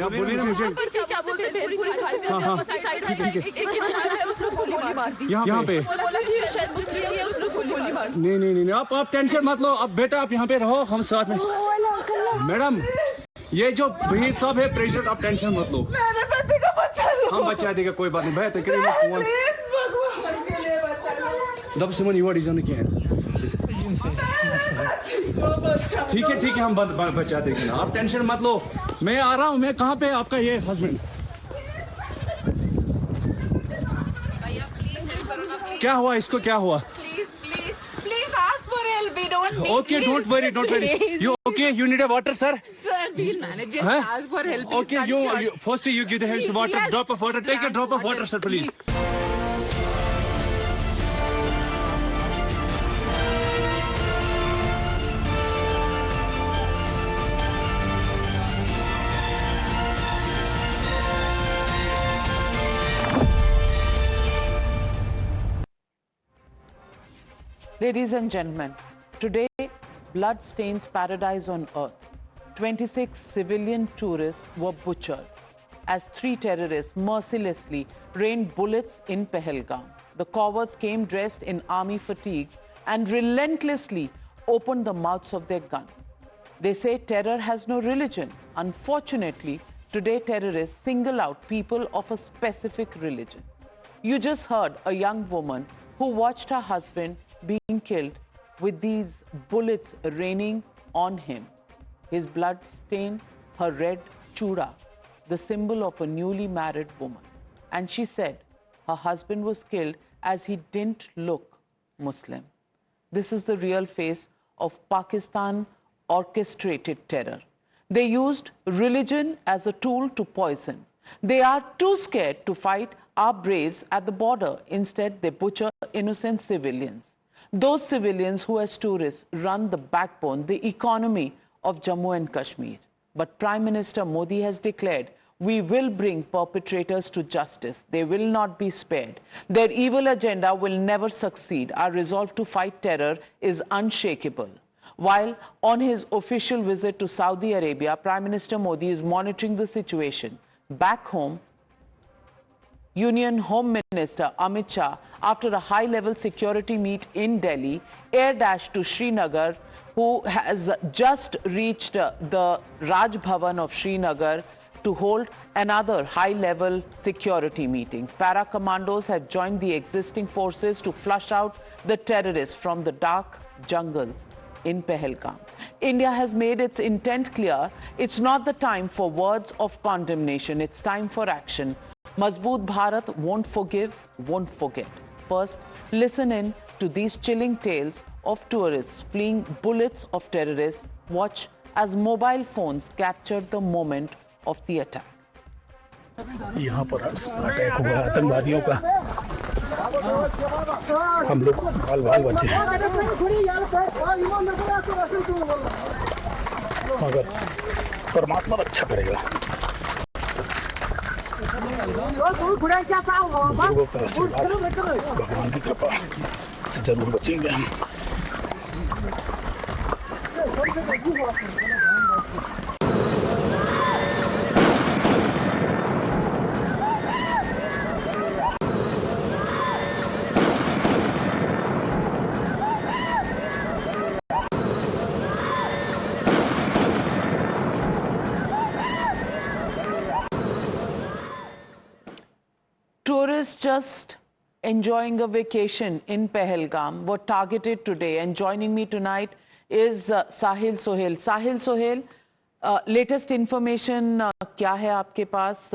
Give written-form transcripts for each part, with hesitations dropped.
आप बोलिए ना मुझे। हाँ हाँ ठीक है यहाँ पे। नहीं आप टेंशन मत लो। अब बेटा आप यहाँ पे रहो, हम साथ में। मैडम ये जो वहीद साहब है प्रेसिडेंट, आप टेंशन मत लो। मेरे बेटे का बच्चा लो। हम बचा देगा, कोई बात नहीं। बेहतर करेंगे फोन। दब सिमन युवा डिजाइन क्या है। ठीक है हम बचा देंगे ना, आप टेंशन मत लो। मैं आ रहा हूँ। मैं कहाँ पे आपका ये हस्बैंड? क्या हुआ इसको, क्या हुआ? Okay, don't worry. You okay? You need a water, sir? Sir, we'll manage. Just ask for help. Okay, you first you give the hands water, drop of water. Take a drop of water, sir, please. Ladies and gentlemen, today blood stains paradise on earth. 26 civilian tourists were butchered as 3 terrorists mercilessly rained bullets in Pahalgam. The cowards came dressed in army fatigues and relentlessly opened the mouths of their guns. They say terror has no religion. Unfortunately, today terrorists single out people of a specific religion. You just heard a young woman who watched her husband being killed with these bullets raining on him. His blood stained her red chura, the symbol of a newly married woman. And she said her husband was killed as he didn't look Muslim. This is the real face of Pakistan orchestrated terror. They used religion as a tool to poison. They are too scared to fight our braves at the border. Instead, they butcher innocent civilians. Those civilians who as tourists run the backbone, the economy of Jammu and Kashmir. But Prime Minister Modi has declared, we will bring perpetrators to justice. They will not be spared. Their evil agenda will never succeed. Our resolve to fight terror is unshakable. While on his official visit to Saudi Arabia, Prime Minister Modi is monitoring the situation. Back home, Union Home Minister Amit Shah, after a high-level security meet in Delhi, air dashed to Srinagar, who has just reached the Raj Bhavan of Srinagar to hold another high-level security meeting. Para-commandos have joined the existing forces to flush out the terrorists from the dark jungles in Pahalgam. India has made its intent clear. It's not the time for words of condemnation. It's time for action. Mazboot Bharat won't forgive, won't forget. First, listen in to these chilling tales of tourists fleeing bullets of terrorists. Watch as mobile phones captured the moment of the attack. यहाँ पर attack हुआ आतंकवादियों का, हम लोग बाल बचे हैं, मगर परमात्मा रक्षा करेगा। बुजुर्गों का आशीर्वाद, भगवान की कृपा से जरूर बचेंगे हम। Tourists just enjoying a vacation in Pahalgam were targeted today, and joining me tonight is Sahil Sohail. Sahil Sohail, latest information क्या है आपके पास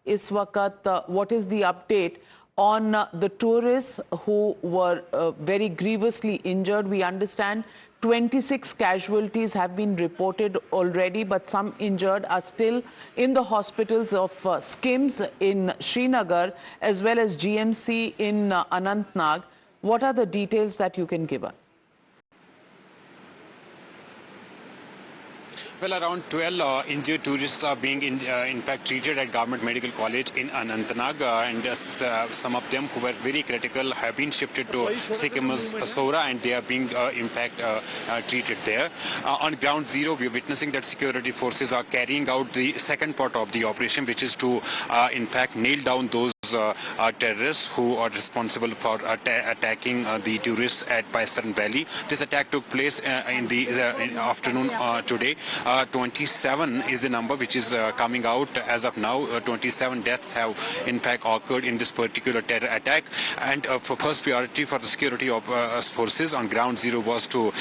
इस वक्त? What is the update on the tourists who were very grievously injured? We understand 26 casualties have been reported already, but some injured are still in the hospitals of SKIMS in Srinagar as well as GMC in Anantnag. What are the details that you can give us? Well, around 12 injured tourists are being in fact treated at Government Medical College in Anantnag, and some of them who were very critical have been shifted to Sikim's Sora, and they are being in fact treated there. On ground zero, we are witnessing that security forces are carrying out the second part of the operation, which is to in fact nail down those terrorists who are responsible for attacking the tourists at Paisaran Valley. This attack took place in the afternoon today. 27 is the number which is coming out as of now. 27 deaths have in fact occurred in this particular terror attack, and for first priority for the security of forces on ground zero was to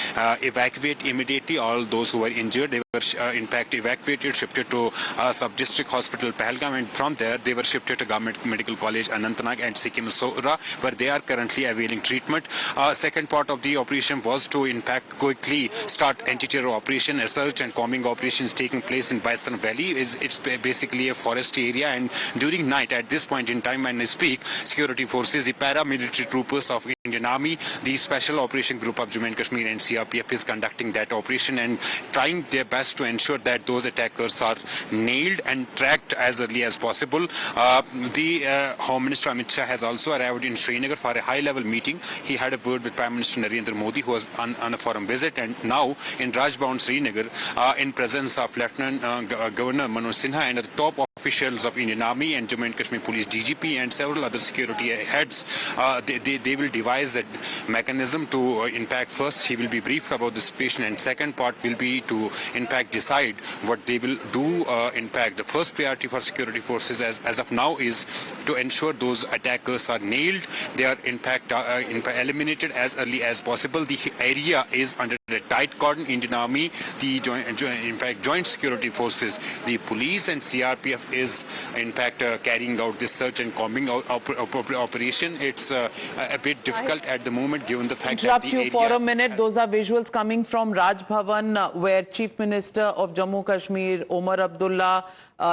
evacuate immediately all those who were injured. They were in fact evacuated, shifted to sub-district hospital Pahalgam, and from there they were shifted to Government Medical College Anantnag and Sikkim Sora, where they are currently availing treatment. Second part of the operation was to in fact quickly start anti-terror operation. A search and combing operations taking place in Paisaran Valley. It's basically a forest area, and during night at this point in time when I speak, security forces, the paramilitary troopers of Indian Army, the Special Operation Group of Jammu and Kashmir and CRPF is conducting that operation and trying their best to ensure that those attackers are nailed and tracked as early as possible. The Home Minister Amit Shah has also arrived in Srinagar for a high-level meeting. He had a word with Prime Minister Narendra Modi, who was on a forum visit, and now in Raj Bhavan Srinagar, in presence of Lieutenant Governor Manoj Sinha and the top officials of Indian Army and Jammu and Kashmir Police DGP and several other security heads, they will devise a mechanism to, in fact, first he will be briefed about the situation, and second part will be to, in fact, decide what they will do. In fact, the first priority for security forces as of now is to ensure those attackers are nailed. They are, in fact, eliminated as early as possible. The area is under a tight cordon. Indian Army, the joint security forces, the police and CRPF is in fact carrying out this search and combing out operation. It's a bit difficult at the moment given the fact that the area... Interrupt you for a minute. Those are visuals coming from Raj Bhavan, where Chief Minister of Jammu Kashmir, Omar Abdullah,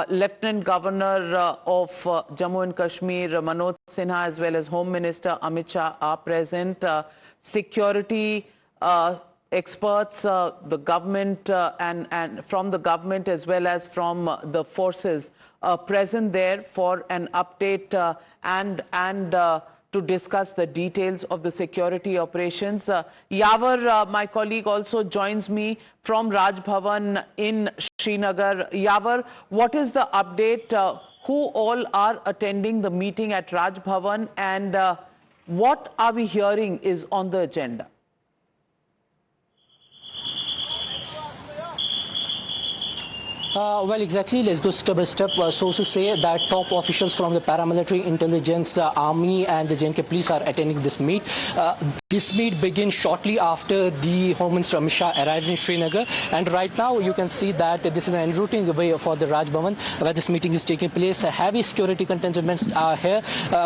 Lieutenant Governor of Jammu and Kashmir, Manoj Sinha, as well as Home Minister Amit Shah are present. Security experts, the government and from the government as well as from the forces present there for an update and to discuss the details of the security operations. Yavar, my colleague, also joins me from Raj Bhavan in Srinagar. Yavar, what is the update? Who all are attending the meeting at Raj Bhavan, and what are we hearing is on the agenda? Well, exactly. Let's go step by step. Sources say that top officials from the paramilitary intelligence, army and the JNK police are attending this meet. This meet begins shortly after the Home Minister Amit Shah arrives in Srinagar. And right now you can see that this is an en routing way for the Raj Bhavan where this meeting is taking place. Heavy security contingents are here.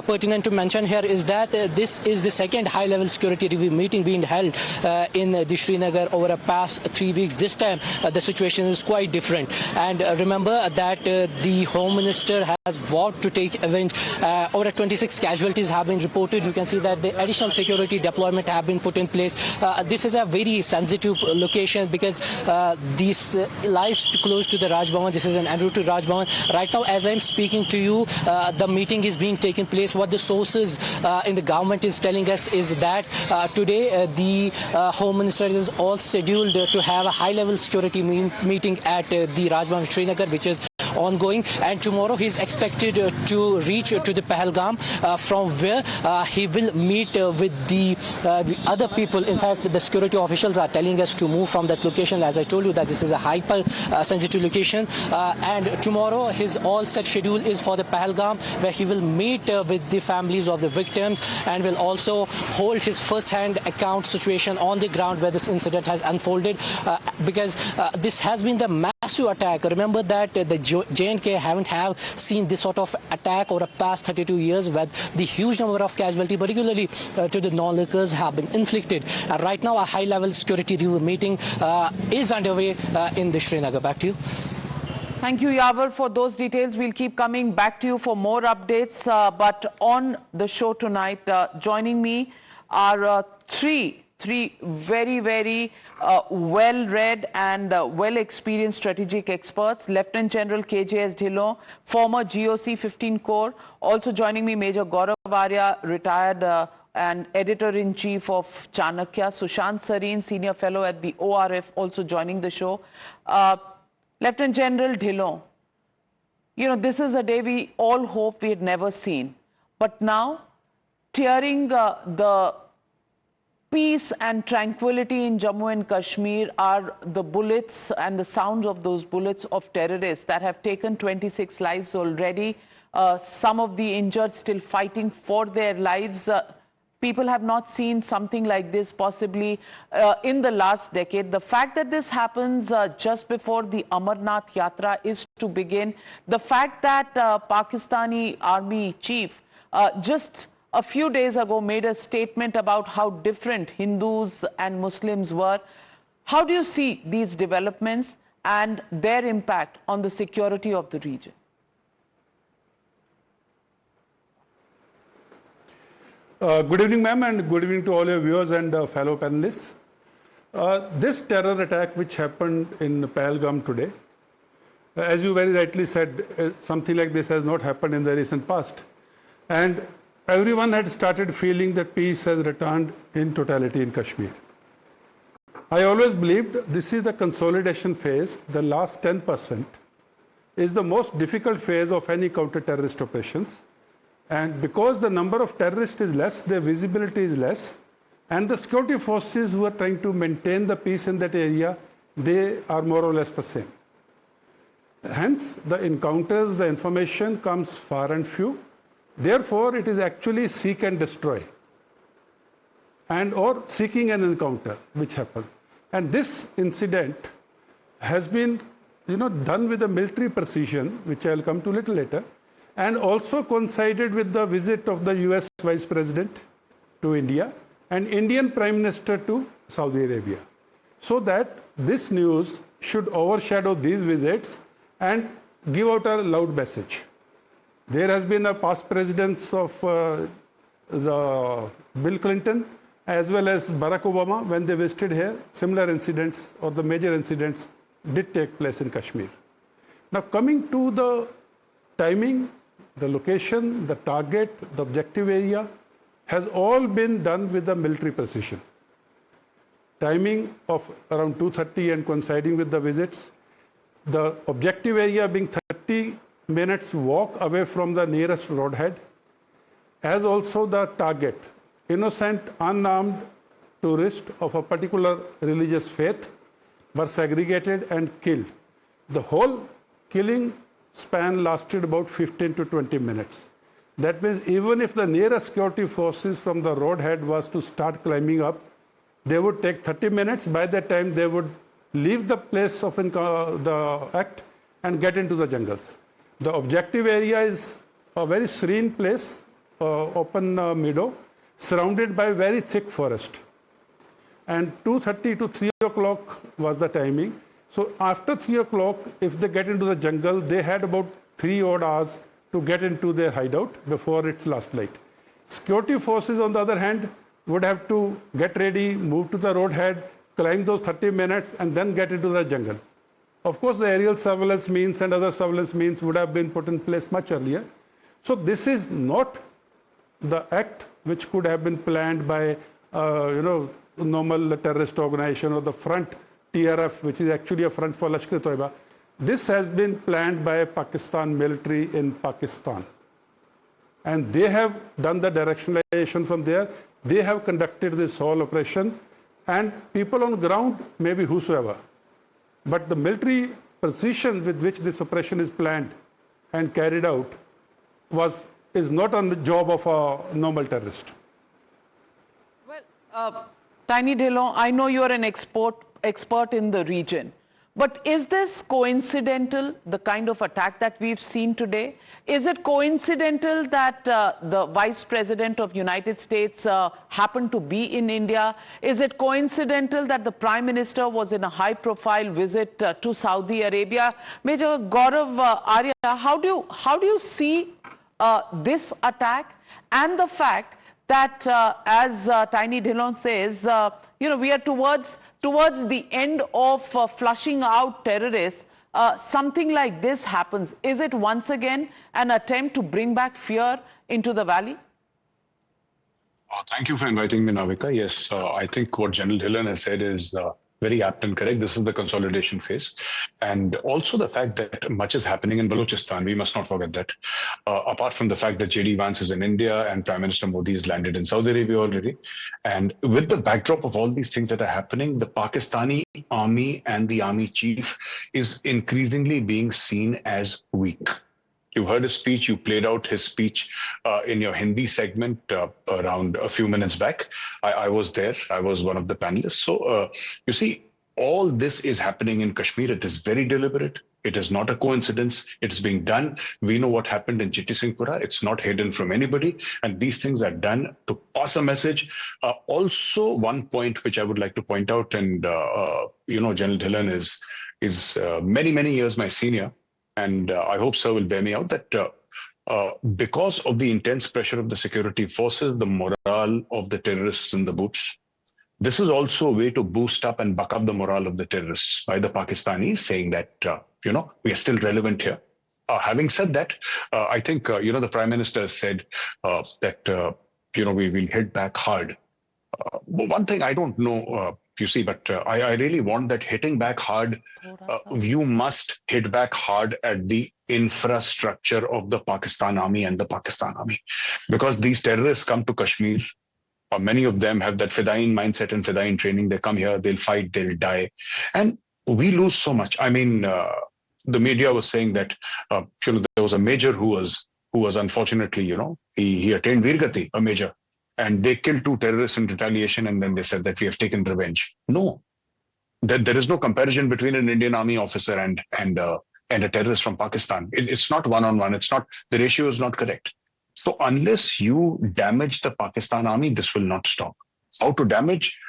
Pertinent to mention here is that this is the second high-level security review meeting being held in the Srinagar over the past 3 weeks. This time the situation is quite different. And remember that the Home Minister has vowed to take revenge. Over 26 casualties have been reported. You can see that the additional security deployment have been put in place. This is a very sensitive location because this lies too close to the Raj Bhavan. This is an en route to Raj Bhavan. Right now, as I'm speaking to you, the meeting is being taken place. What the sources in the government is telling us is that today the Home Minister is all scheduled to have a high-level security meeting at the Raj Bhavan Srinagar, which is ongoing, and tomorrow he is expected to reach to the Pahalgam, from where he will meet with the other people. In fact, the security officials are telling us to move from that location. As I told you, that this is a hyper sensitive location, and tomorrow his all set schedule is for the Pahalgam, where he will meet with the families of the victims and will also hold his first-hand account situation on the ground where this incident has unfolded, because this has been the massive attack. Remember that the J&K haven't seen this sort of attack over the past 32 years, where the huge number of casualties, particularly to the non-liquors, have been inflicted. Right now, a high-level security review meeting is underway in the Srinagar. Back to you. Thank you, Yavar, for those details. We'll keep coming back to you for more updates. But on the show tonight, joining me are three three very well-read and well-experienced strategic experts. Lieutenant General KJS Dhillon, former GOC 15 Corps. Also joining me, Major Gaurav Arya, retired and editor-in-chief of Chanakya. Sushant Sareen, senior fellow at the ORF, also joining the show. Lieutenant General Dhillon, you know, this is a day we all hope we had never seen. But now, tearing the peace and tranquility in Jammu and Kashmir are the bullets and the sounds of those bullets of terrorists that have taken 26 lives already. Some of the injured still fighting for their lives. People have not seen something like this possibly in the last decade. The fact that this happens just before the Amarnath Yatra is to begin. The fact that Pakistani army chief just a few days ago made a statement about how different Hindus and Muslims were. How do you see these developments and their impact on the security of the region? Good evening, ma'am, and good evening to all your viewers and fellow panelists. This terror attack which happened in Pahalgam today, as you very rightly said, something like this has not happened in the recent past. And everyone had started feeling that peace has returned in totality in Kashmir. I always believed this is the consolidation phase. The last 10% is the most difficult phase of any counter-terrorist operations. And because the number of terrorists is less, their visibility is less, and the security forces who are trying to maintain the peace in that area, they are more or less the same. Hence, the encounters, the information comes far and few. Therefore, it is actually seek and destroy, and or seeking an encounter, which happens. And this incident has been, done with a military precision, which I'll come to a little later, and also coincided with the visit of the US Vice President to India and Indian Prime Minister to Saudi Arabia. So that this news should overshadow these visits and give out a loud message. There has been a past presidents of the Bill Clinton as well as Barack Obama when they visited here. Similar incidents or the major incidents did take place in Kashmir. Now coming to the timing, the location, the target, the objective area has all been done with the military precision. Timing of around 2:30 and coinciding with the visits. The objective area being 30 minutes walk away from the nearest roadhead, as also the target, innocent, unarmed tourists of a particular religious faith were segregated and killed. The whole killing span lasted about 15 to 20 minutes. That means even if the nearest security forces from the roadhead was to start climbing up, they would take 30 minutes. By that time, they would leave the place of the act and get into the jungles. The objective area is a very serene place, open meadow, surrounded by very thick forest. And 2:30 to 3 o'clock was the timing. So after 3 o'clock, if they get into the jungle, they had about 3 odd hours to get into their hideout before its last light. Security forces, on the other hand, would have to get ready, move to the roadhead, climb those 30 minutes, and then get into the jungle. Of course, the aerial surveillance means and other surveillance means would have been put in place much earlier. So this is not the act which could have been planned by, normal terrorist organization or the front TRF, which is actually a front for Lashkar-e-Toiba. This has been planned by Pakistan military in Pakistan. And they have done the directionalization from there. They have conducted this whole operation. And people on ground, maybe whosoever. But the military precision with which this operation is planned and carried out is not on the job of a normal terrorist. Well, Tiny Dhillon, I know you're an expert in the region. But is this coincidental, the kind of attack that we've seen today? Is it coincidental that the Vice President of United States happened to be in India? Is it coincidental that the Prime Minister was in a high-profile visit to Saudi Arabia? Major Gaurav Arya, how do you see this attack and the fact that, as Tiny Dillon says, we are towards the end of flushing out terrorists. Something like this happens. Is it once again an attempt to bring back fear into the valley? Thank you for inviting me, Navika. Yes, I think what General Dillon has said is very apt and correct. This is the consolidation phase. And also the fact that much is happening in Balochistan. We must not forget that. Apart from the fact that J.D. Vance is in India and Prime Minister Modi has landed in Saudi Arabia already. And with the backdrop of all these things that are happening, the Pakistani army and the army chief is increasingly being seen as weak. You heard his speech. You played out his speech in your Hindi segment around a few minutes back. I was there. I was one of the panelists. So you see, all this is happening in Kashmir. It is very deliberate. It is not a coincidence. It's being done. We know what happened in Chitti Singhpura. It's not hidden from anybody. And these things are done to pass a message. Also, one point which I would like to point out, and General Dillon is many, many years my senior. And I hope Sir will bear me out that because of the intense pressure of the security forces, the morale of the terrorists in the boots, this is also a way to boost up and buck up the morale of the terrorists by the Pakistanis, saying that, we are still relevant here. Having said that, I think, the Prime Minister has said that, we will hit back hard. One thing I don't know, but I really want that hitting back hard. You must hit back hard at the infrastructure of the Pakistan Army and the Pakistan Army. Because these terrorists come to Kashmir. Many of them have that Fedayeen mindset and Fedayeen training. They come here, they'll fight, they'll die. And we lose so much. I mean, the media was saying that, there was a major who was unfortunately, he attained Veergati, a major. And they killed 2 terrorists in retaliation, and then they said that we have taken revenge. No, there is no comparison between an Indian army officer and a terrorist from Pakistan. It's not one-on-one. It's not, the ratio is not correct. So unless you damage the Pakistan army, this will not stop. How to damage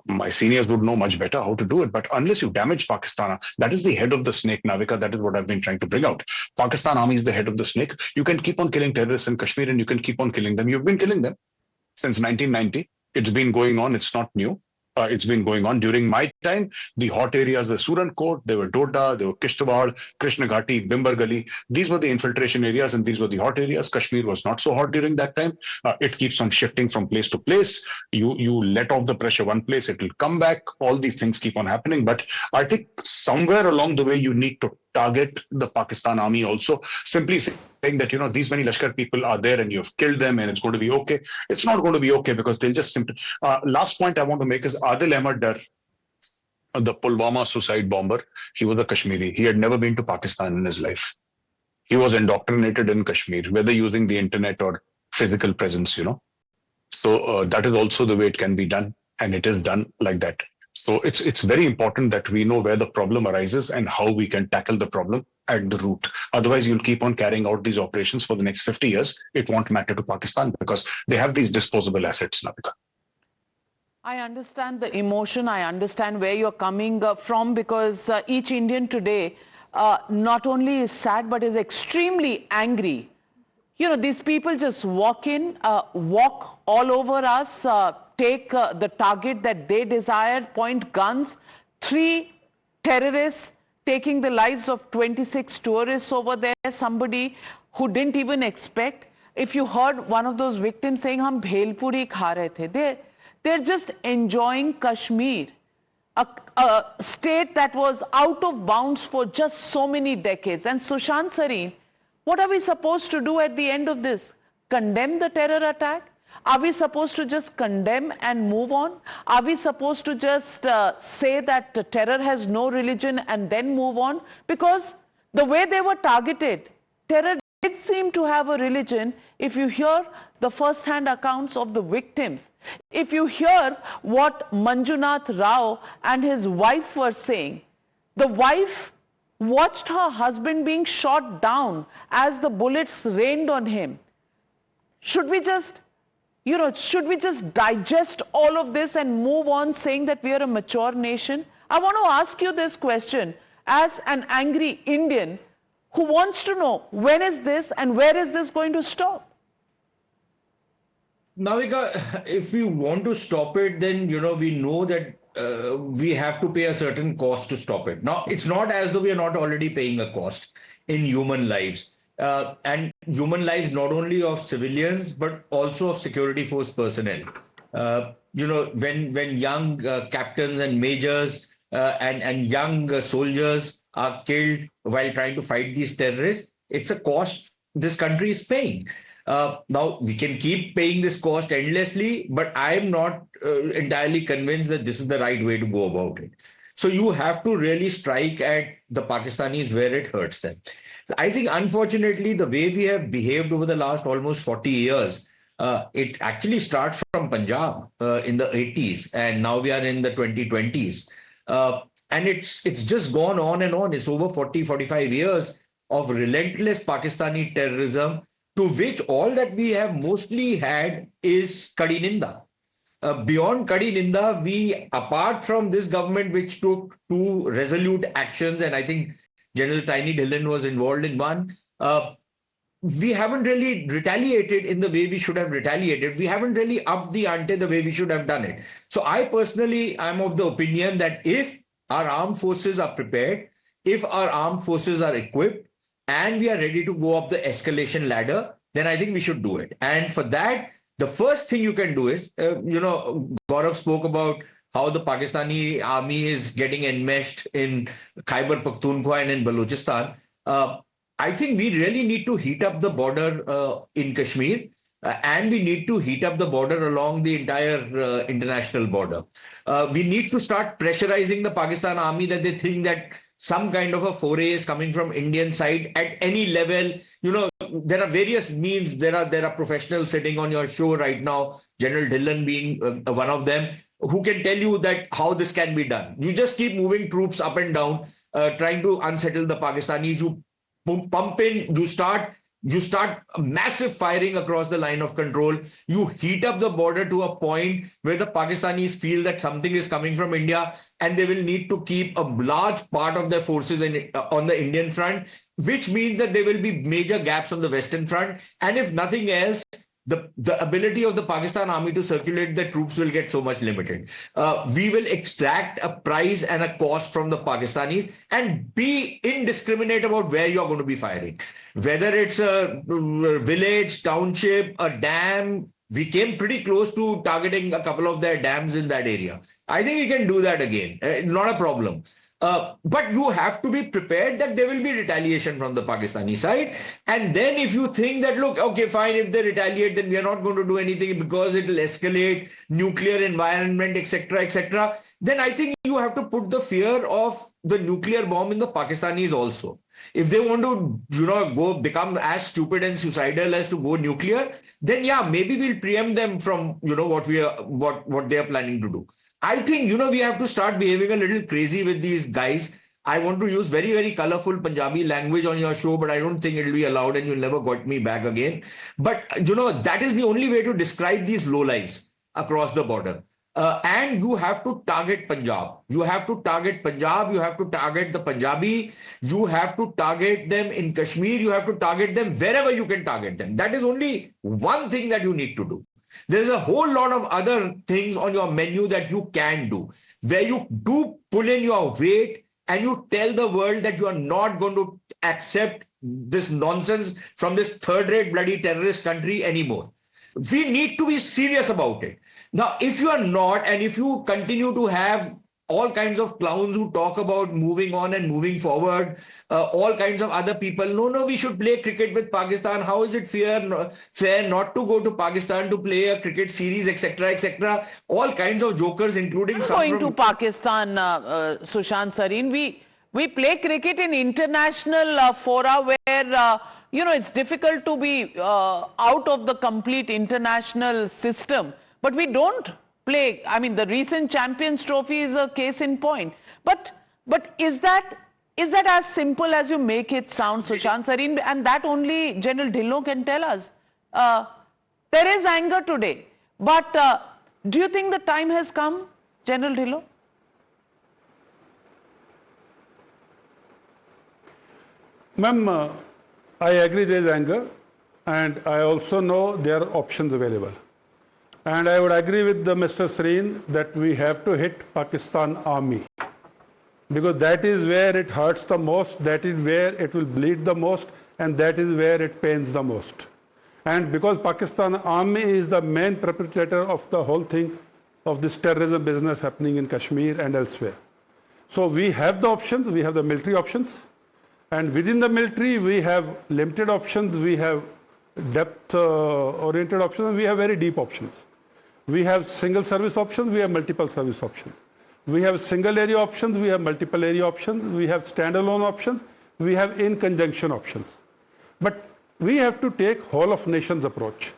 my seniors would know much better how to do it. But unless you damage Pakistan, that is the head of the snake, Navika. That is what I've been trying to bring out. Pakistan army is the head of the snake. You can keep on killing terrorists in Kashmir and you can keep on killing them. You've been killing them since 1990. It's been going on. It's not new. It's been going on. During my time, the hot areas were Surankot, they were Doda, they were Kishtwar, Krishna Ghati, Bimbar Gali. These were the infiltration areas and these were the hot areas. Kashmir was not so hot during that time. It keeps on shifting from place to place. You let off the pressure one place, it will come back. All these things keep on happening. But I think somewhere along the way, you need to target the Pakistan army also, simply saying that, these many Lashkar people are there and you've killed them and it's going to be okay. It's not going to be okay because they'll just simply... last point I want to make is Adil Ahmed Dar, the Pulwama suicide bomber. He was a Kashmiri. He had never been to Pakistan in his life. He was indoctrinated in Kashmir, whether using the internet or physical presence, So that is also the way it can be done. And it is done like that. So it's very important that we know where the problem arises and how we can tackle the problem at the root. Otherwise, you'll keep on carrying out these operations for the next 50 years. It won't matter to Pakistan because they have these disposable assets, Navika. I understand the emotion. I understand where you're coming from because each Indian today not only is sad but is extremely angry. These people just walk all over us, take the target that they desired, point guns. 3 terrorists taking the lives of 26 tourists over there, somebody who didn't even expect. If you heard one of those victims saying, "Hum bhelpuri kha rahe the," they're just enjoying Kashmir, a state that was out of bounds for just so many decades. And Sushant Sareen, what are we supposed to do at the end of this? Condemn the terror attack? Are we supposed to just condemn and move on? Are we supposed to just say that terror has no religion and then move on? Because the way they were targeted, terror did seem to have a religion. If you hear the first-hand accounts of the victims, if you hear what Manjunath Rao and his wife were saying, the wife watched her husband being shot down as the bullets rained on him. Should we just digest all of this and move on saying that we are a mature nation? I want to ask you this question as an angry Indian who wants to know when is this and where is this going to stop? Navika, if we want to stop it, then we know that we have to pay a certain cost to stop it. Now, it's not as though we are not already paying a cost in human lives, and human lives not only of civilians but also of security force personnel. When young captains and majors and young soldiers are killed while trying to fight these terrorists, it's a cost this country is paying. Now, we can keep paying this cost endlessly, but I'm not entirely convinced that this is the right way to go about it. So you have to really strike at the Pakistanis where it hurts them. I think, unfortunately, the way we have behaved over the last almost 40 years, it actually starts from Punjab in the 80s, and now we are in the 2020s. And it's just gone on and on. It's over 40, 45 years of relentless Pakistani terrorism, to which all that we have mostly had is Kadi Ninda. Beyond Kadi Ninda, we, apart from this government which took two resolute actions, and I think General Tiny Dhillon was involved in one, we haven't really retaliated in the way we should have retaliated. We haven't really upped the ante the way we should have done it. So I personally am of the opinion that if our armed forces are prepared, if our armed forces are equipped, and we are ready to go up the escalation ladder, then I think we should do it. And for that, the first thing you can do is, Gaurav spoke about how the Pakistani army is getting enmeshed in Khyber Pakhtunkhwa and in Balochistan. I think we really need to heat up the border in Kashmir, and we need to heat up the border along the entire international border. We need to start pressurizing the Pakistan army that they think that some kind of a foray is coming from Indian side at any level. There are various means. There are professionals sitting on your show right now, General Dhillon being one of them, who can tell you that how this can be done. You just keep moving troops up and down, trying to unsettle the Pakistanis. You pump in, you start massive firing across the line of control. You heat up the border to a point where the Pakistanis feel that something is coming from India, and they will need to keep a large part of their forces on the Indian front, which means that there will be major gaps on the Western front. And if nothing else, the ability of the Pakistan army to circulate the troops will get so much limited. We will extract a price and a cost from the Pakistanis and be indiscriminate about where you're going to be firing. Whether it's a village, township, a dam. We came pretty close to targeting a couple of their dams in that area. I think we can do that again. Not a problem. But you have to be prepared that there will be retaliation from the Pakistani side. And then if you think that, look, okay, fine, if they retaliate, then we are not going to do anything because it will escalate, nuclear environment, etc., then I think you have to put the fear of the nuclear bomb in the Pakistanis also. If they want to, go become as stupid and suicidal as to go nuclear, then yeah, maybe we'll preempt them from, what they are planning to do. I think, we have to start behaving a little crazy with these guys. I want to use very, very colorful Punjabi language on your show, but I don't think it'll be allowed and you'll never get me back again. But, that is the only way to describe these lowlives across the border. And you have to target Punjab. You have to target Punjab. You have to target the Punjabi. You have to target them in Kashmir. You have to target them wherever you can target them. That is only one thing that you need to do. There's a whole lot of other things on your menu that you can do, where you do pull in your weight and you tell the world that you are not going to accept this nonsense from this third-rate bloody terrorist country anymore. We need to be serious about it. Now, if you are not, and if you continue to have all kinds of clowns who talk about moving on and moving forward, all kinds of other people, no, we should play cricket with Pakistan. How is it fair not to go to Pakistan to play a cricket series, etc., all kinds of jokers, including some going to Pakistan, Sushant Sareen. We play cricket in international fora where, it's difficult to be out of the complete international system. But we don't play. I mean, the recent Champions Trophy is a case in point. But is that as simple as you make it sound, Sushant Sareen? And that only General Dhillon can tell us. There is anger today. But do you think the time has come, General Dhillon? Ma'am, I agree there is anger, and I also know there are options available. And I would agree with Mr. Sareen that we have to hit Pakistan army, because that is where it hurts the most, that is where it will bleed the most, and that is where it pains the most. And because Pakistan army is the main perpetrator of the whole thing, of this terrorism business happening in Kashmir and elsewhere. So we have the options, we have the military options, and within the military we have limited options, we have depth-oriented options, and we have very deep options. We have single service options, we have multiple service options. We have single area options, we have multiple area options, we have standalone options, we have in conjunction options. But we have to take whole of nations approach.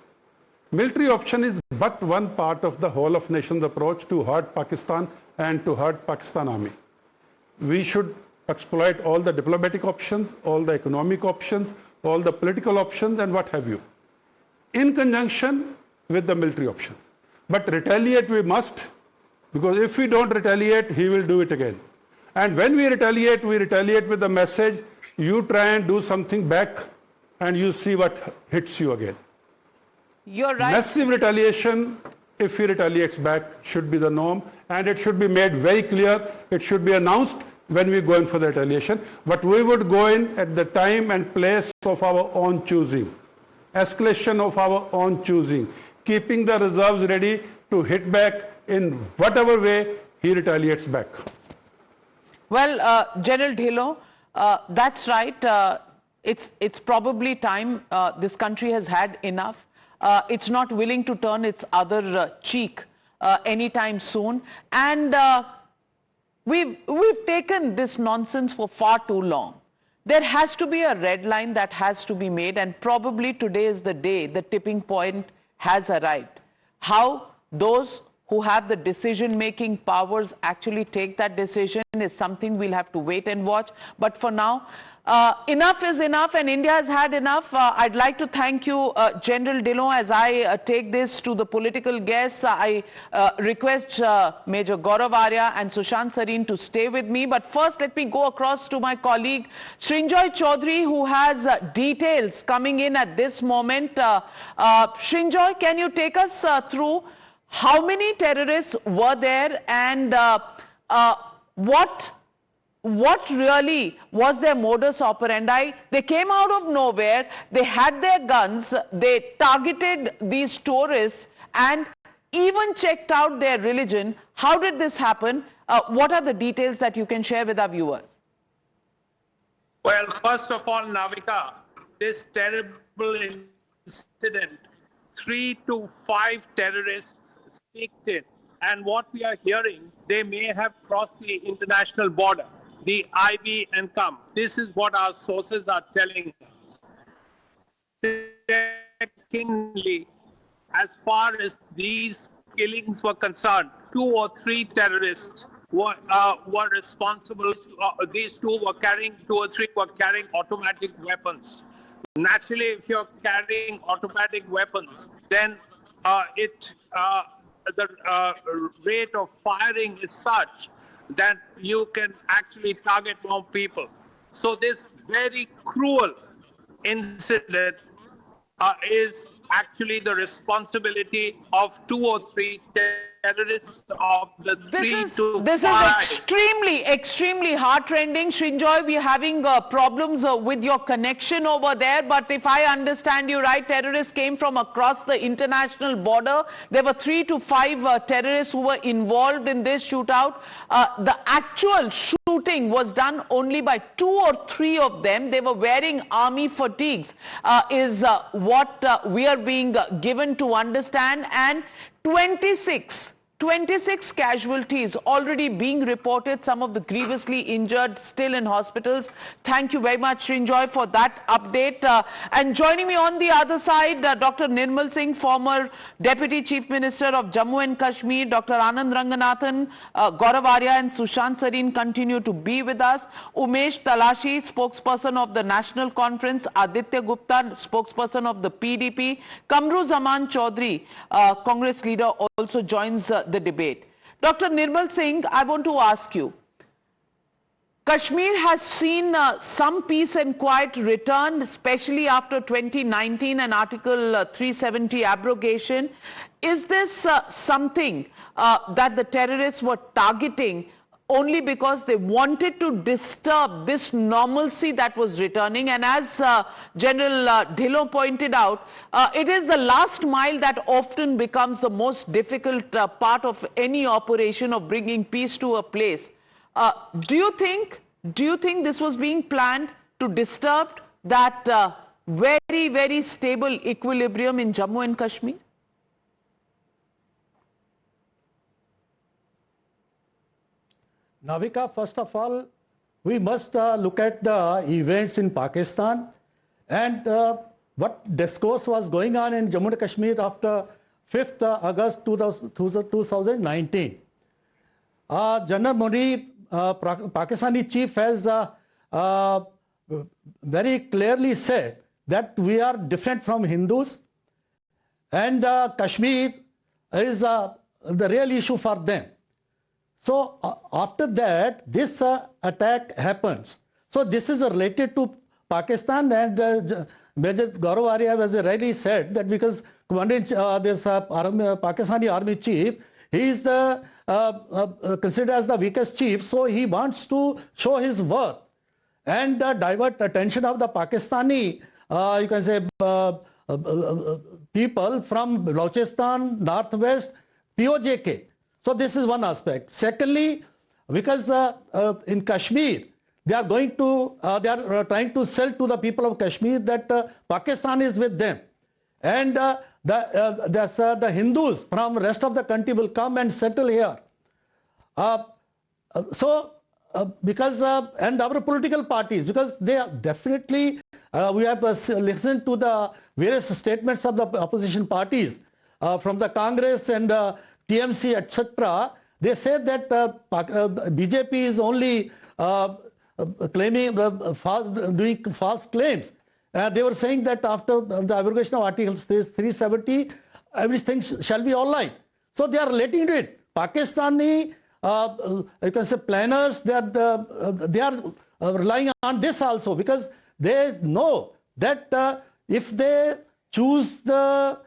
Military option is but one part of the whole of nations approach to hurt Pakistan and to hurt Pakistan army. We should exploit all the diplomatic options, all the economic options, all the political options, and what have you, in conjunction with the military options. But retaliate we must, because if we don't retaliate, he will do it again. And when we retaliate with the message, you try and do something back, and you see what hits you again. You're right. Massive retaliation, if he retaliates back, should be the norm, and it should be made very clear. It should be announced when we go in for the retaliation. But we would go in at the time and place of our own choosing. Escalation of our own choosing. Keeping the reserves ready to hit back in whatever way he retaliates back. Well, General Dhillon, that's right. It's probably time. This country has had enough. It's not willing to turn its other cheek anytime soon. And we've taken this nonsense for far too long. There has to be a red line that has to be made, and probably today is the day the tipping point has arrived. How those who have the decision-making powers actually take that decision is something we'll have to wait and watch. But for now, enough is enough, and India has had enough. I'd like to thank you, General Dhillon. As I take this to the political guests, I request Major Gaurav Arya and Sushant Sareen to stay with me. But first, let me go across to my colleague, Srinjoy Chaudhary, who has details coming in at this moment. Srinjoy, can you take us through how many terrorists were there, and what really was their modus operandi? They came out of nowhere, they had their guns, they targeted these tourists and even checked out their religion. How did this happen? What are the details that you can share with our viewers? Well, first of all, Navika, this terrible incident, 3 to 5 terrorists sneaked in, and what we are hearing, they may have crossed the international border, the IV and come. This is what our sources are telling us. Secondly, as far as these killings were concerned, 2 or 3 terrorists were responsible. These 2 or 3 were carrying automatic weapons. Naturally, if you're carrying automatic weapons, then the rate of firing is such that you can actually target more people. So this very cruel incident is actually the responsibility of 2 or 3 terrorists of the 3 to 5. This is extremely heartrending. Srinjoy, we're having problems with your connection over there, but if I understand you right, terrorists came from across the international border. There were 3 to 5 terrorists who were involved in this shootout. The actual shooting was done only by 2 or 3 of them. They were wearing army fatigues, is what we are being given to understand, and 26 casualties already being reported, some of the grievously injured still in hospitals. Thank you very much, Srinjoy, for that update. And joining me on the other side, Dr. Nirmal Singh, former Deputy Chief Minister of Jammu and Kashmir, Dr. Anand Ranganathan, Gaurav Arya and Sushant Sareen continue to be with us. Umesh Talashi, spokesperson of the National Conference, Aditya Gupta, spokesperson of the PDP, Kamru Zaman Chaudhary, Congress leader, also joins the debate. Dr. Nirmal Singh, I want to ask you, Kashmir has seen some peace and quiet return, especially after 2019 and Article 370 abrogation. Is this something that the terrorists were targeting only because they wanted to disturb this normalcy that was returning? And as General Dhillon pointed out, it is the last mile that often becomes the most difficult part of any operation of bringing peace to a place. Do you think this was being planned to disturb that very, very stable equilibrium in Jammu and Kashmir? Navika, first of all, we must look at the events in Pakistan and what discourse was going on in Jammu and Kashmir after 5th August 2019. General Modi, Pakistani chief, has very clearly said that we are different from Hindus and Kashmir is the real issue for them. So after that, this attack happens. So this is related to Pakistan, and Major Gaurav Arya has rightly said that because this Pakistani army chief, he is the considered as the weakest chief, so he wants to show his worth and divert attention of the Pakistani, you can say, people from Balochistan, Northwest, POJK. So this is one aspect. Secondly, because in Kashmir, they are going to, they are trying to sell to the people of Kashmir that Pakistan is with them. And the Hindus from rest of the country will come and settle here. Because and our political parties, because they are definitely, we have listened to the various statements of the opposition parties from the Congress and TMC, etc. They say that BJP is only claiming, doing false claims. They were saying that after the abrogation of Article 370, everything shall be all right. So they are relating to it. Pakistani, you can say, planners, they are relying on this also, because they know that if they choose the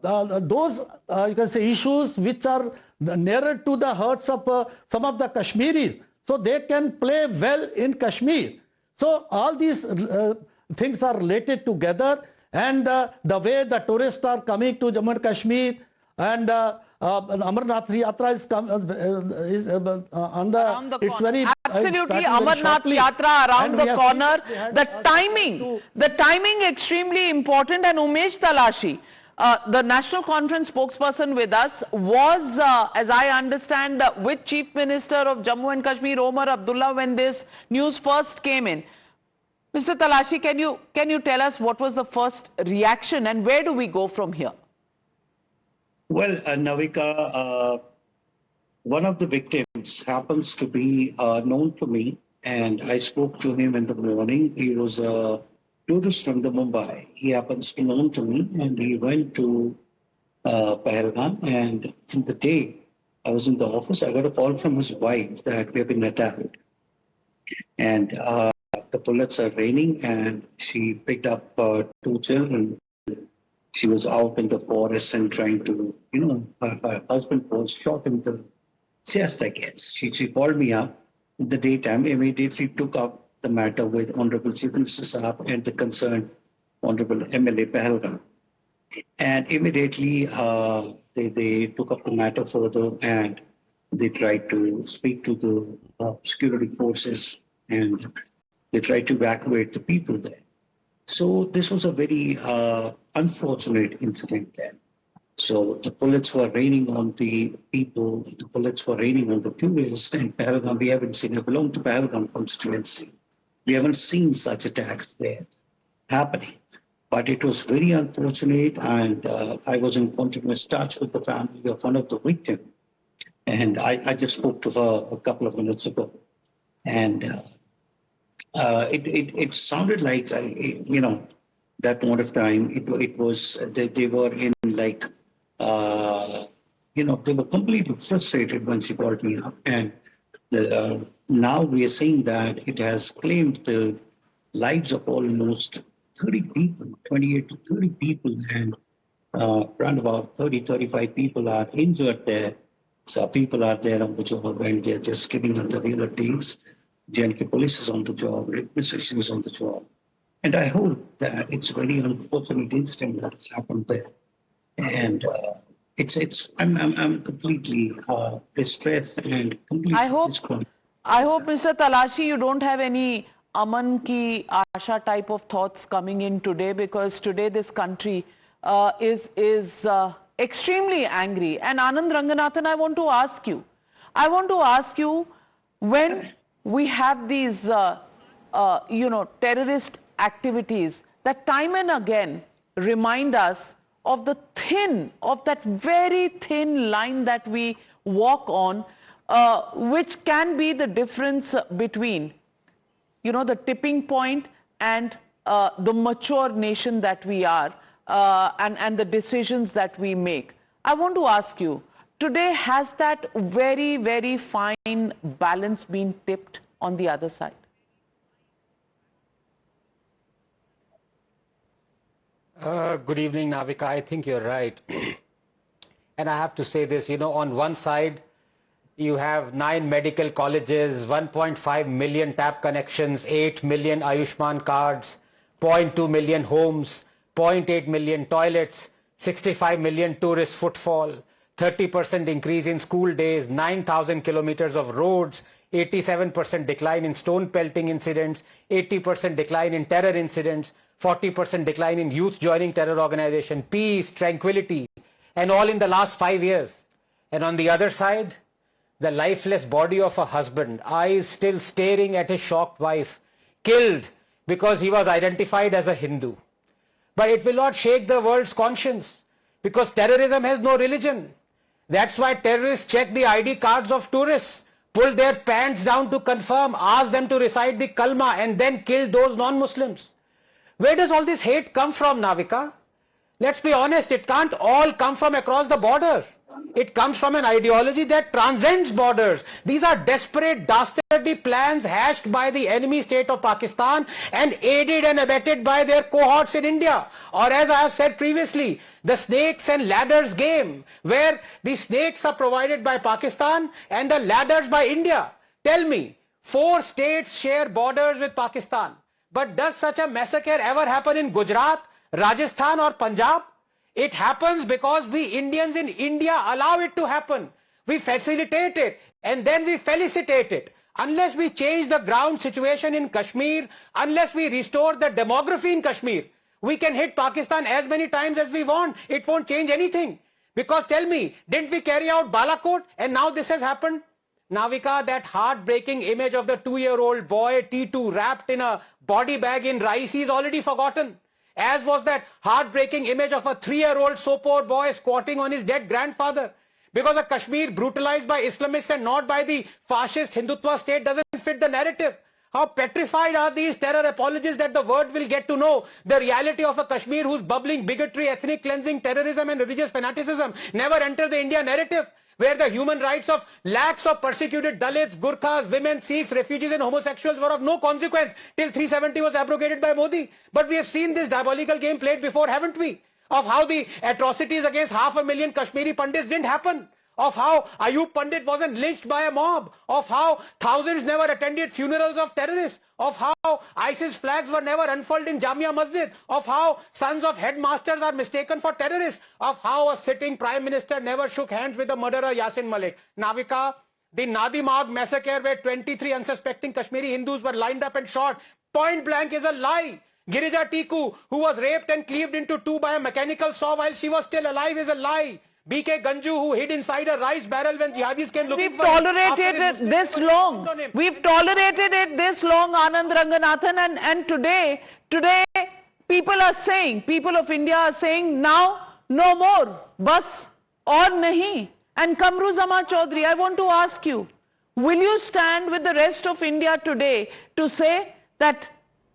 those you can say issues which are nearer to the hearts of some of the Kashmiris, so they can play well in Kashmir. So all these things are related together, and the way the tourists are coming to Jammu and Kashmir, and Amarnath Yatra is on the it's very absolutely Amarnath Yatra around the corner. The timing extremely important. And Umesh Talashi, the National Conference spokesperson with us, was, as I understand, with Chief Minister of Jammu and Kashmir, Omar Abdullah, when this news first came in. Mr. Talashi, can you tell us what was the first reaction and where do we go from here? Well, Navika, one of the victims happens to be known to me, and I spoke to him in the morning. He was a tourist from the Mumbai. He happens to known to me, and he went to Pahalgam. And in the day I was in the office, I got a call from his wife that we have been attacked, and the bullets are raining. And she picked up 2 children. She was out in the forest and trying to, her husband was shot in the chest, I guess. She called me up in the daytime, immediately took up the matter with Honorable Chief Minister Sahab and the concerned Honorable MLA Pahalgam. And immediately they took up the matter further, and they tried to speak to the security forces, and they tried to evacuate the people there. So this was a very unfortunate incident there. So the bullets were raining on the people, the bullets were raining on the tourists, and Pahalgam, we haven't seen, I belong to Pahalgam constituency. We haven't seen such attacks there happening. But it was very unfortunate, and I was in continuous touch with the family of one of the victims. And I just spoke to her a couple of minutes ago. And it sounded like, that point of time, it was, they were in like, they were completely frustrated when she called me up. And Now we are seeing that it has claimed the lives of almost 30 people, 28 to 30 people, and around about 30, 35 people are injured there. So people are there on the job and they're just giving them the real updates. JNK police is on the job, administration is on the job. And I hope that it's a very unfortunate incident that has happened there. And I'm completely distressed and completely disgruntled. I hope, Mr. Talashi, you don't have any Aman ki Asha type of thoughts coming in today, because today this country is extremely angry. And Anand Ranganathan, I want to ask you, when we have these, terrorist activities that time and again remind us of that very thin line that we walk on, which can be the difference between, the tipping point and the mature nation that we are, and the decisions that we make. I want to ask you, today, has that very, very fine balance been tipped on the other side? Good evening, Navika. I think you're right. And I have to say this, on one side, you have 9 medical colleges, 1.5 million tap connections, 8 million Ayushman cards, 0.2 million homes, 0.8 million toilets, 65 million tourist footfall, 30% increase in school days, 9,000 kilometers of roads, 87% decline in stone pelting incidents, 80% decline in terror incidents, 40% decline in youth joining terror organization, peace, tranquility, and all in the last 5 years. And on the other side, the lifeless body of a husband, eyes still staring at his shocked wife, killed because he was identified as a Hindu. But it will not shake the world's conscience, because terrorism has no religion. That's why terrorists check the ID cards of tourists, pull their pants down to confirm, ask them to recite the kalma, and then kill those non-Muslims. Where does all this hate come from, Navika? Let's be honest, it can't all come from across the border. It comes from an ideology that transcends borders. These are desperate, dastardly plans hatched by the enemy state of Pakistan and aided and abetted by their cohorts in India. Or as I have said previously, the snakes and ladders game, where the snakes are provided by Pakistan and the ladders by India. Tell me, 4 states share borders with Pakistan. But does such a massacre ever happen in Gujarat, Rajasthan or Punjab? It happens because we Indians in India allow it to happen. We facilitate it and then we felicitate it. Unless we change the ground situation in Kashmir, unless we restore the demography in Kashmir, we can hit Pakistan as many times as we want. It won't change anything. Because tell me, didn't we carry out Balakot and now this has happened? Navika, that heartbreaking image of the 2-year-old boy T2 wrapped in a body bag in rice is already forgotten. As was that heartbreaking image of a 3-year-old Sopore boy squatting on his dead grandfather. Because a Kashmir brutalized by Islamists and not by the fascist Hindutva state doesn't fit the narrative. How petrified are these terror apologists that the world will get to know the reality of a Kashmir whose bubbling bigotry, ethnic cleansing, terrorism and religious fanaticism never enter the India narrative, where the human rights of lakhs of persecuted Dalits, Gurkhas, women, Sikhs, refugees and homosexuals were of no consequence till 370 was abrogated by Modi. But we have seen this diabolical game played before, haven't we? Of how the atrocities against 500,000 Kashmiri Pandits didn't happen. Of how Ayub Pandit wasn't lynched by a mob. Of how thousands never attended funerals of terrorists. Of how ISIS flags were never unfurled in Jamia Masjid. Of how sons of headmasters are mistaken for terrorists. Of how a sitting prime minister never shook hands with the murderer Yasin Malik. Navika, the Nadi Marg massacre where 23 unsuspecting Kashmiri Hindus were lined up and shot point blank is a lie. Girija Tiku, who was raped and cleaved into 2 by a mechanical saw while she was still alive, is a lie. BK Ganju, who hid inside a rice barrel when jihadis came looking for him. We've tolerated it this long. We've tolerated it this long, Anand Ranganathan, and today people are saying, people of India are saying, now no more, bas aur nahi. And Kamru Zama Chaudhary, I want to ask you, will you stand with the rest of India today to say that